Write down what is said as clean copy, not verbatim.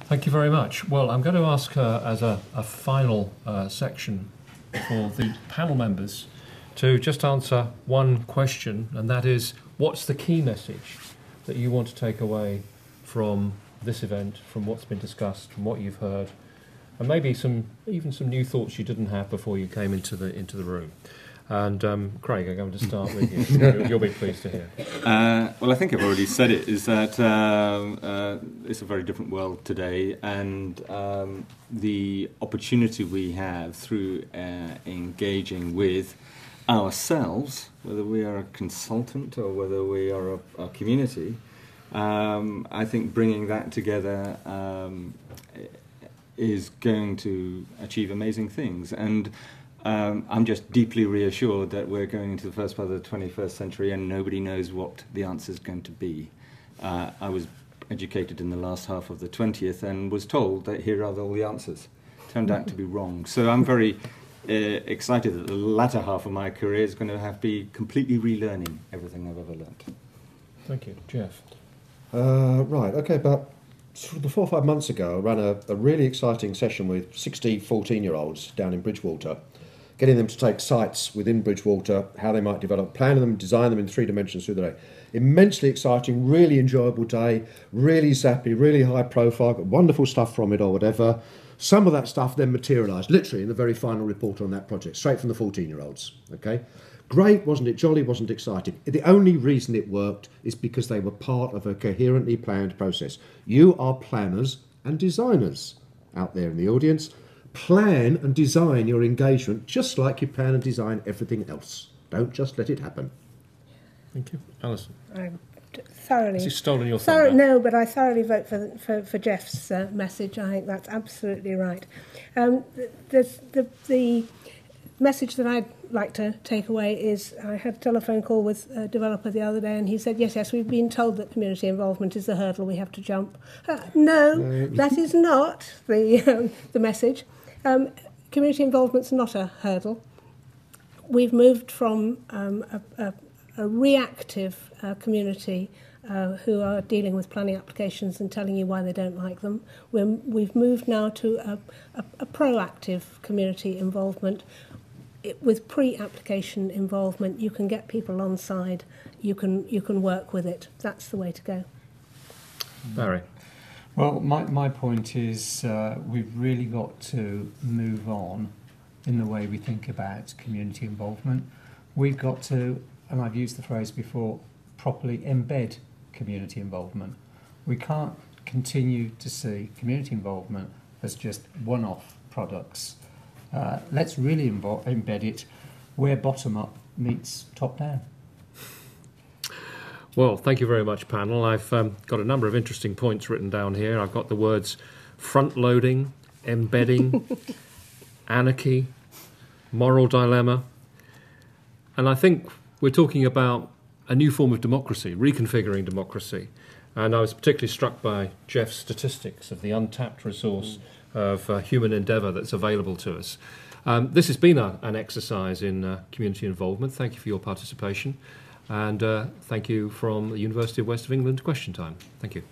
Thank you very much. Well, I'm going to ask as a final section for the panel members to just answer one question, and that is, what's the key message that you want to take away from this event, from what's been discussed, from what you've heard, and maybe even some new thoughts you didn't have before you came into the room. And Craig, I'm going to start with you. You'll be pleased to hear. Well, I think I've already said it, is that it's a very different world today, and the opportunity we have through engaging with ourselves, whether we are a consultant or whether we are a community, I think bringing that together is going to achieve amazing things. And I'm just deeply reassured that we're going into the first part of the 21st century and nobody knows what the answer is going to be. I was educated in the last half of the 20th and was told that here are all the answers. Turned out to be wrong. So I'm very excited that the latter half of my career is going to be completely relearning everything I've ever learnt. Thank you. Jeff? Right, okay, about sort of 4 or 5 months ago, I ran a really exciting session with 60 14-year-olds down in Bridgewater, getting them to take sites within Bridgewater, how they might develop, plan them, design them in 3 dimensions through the day. Immensely exciting, really enjoyable day, really zappy, really high profile, got wonderful stuff from it or whatever. Some of that stuff then materialised, literally, in the very final report on that project, straight from the 14-year-olds, okay? Great, wasn't it jolly, wasn't exciting. The only reason it worked is because they were part of a coherently planned process. You are planners and designers out there in the audience. Plan and design your engagement just like you plan and design everything else. Don't just let it happen. Thank you. Alison? I'm thoroughly... Has he stolen your thunder? No, but I thoroughly vote for Jeff's message. I think that's absolutely right. The message that I'd like to take away is, I had a telephone call with a developer the other day and he said, yes, we've been told that community involvement is the hurdle we have to jump. No, that is not the message. Community involvement's not a hurdle. We've moved from a reactive community who are dealing with planning applications and telling you why they don't like them. We've moved now to a proactive community involvement. With pre-application involvement, you can get people on side. You can work with it. That's the way to go. Barry? Well, my point is we've really got to move on in the way we think about community involvement. We've got to, and I've used the phrase before, properly embed community involvement. We can't continue to see community involvement as just one-off products. Let's really embed it where bottom-up meets top-down. Well, thank you very much, panel. I've got a number of interesting points written down here. I've got the words front-loading, embedding, anarchy, moral dilemma. And I think we're talking about a new form of democracy, reconfiguring democracy. And I was particularly struck by Jeff's statistics of the untapped resource of human endeavour that's available to us. This has been an exercise in community involvement. Thank you for your participation. And thank you from the University of West of England Question Time. Thank you.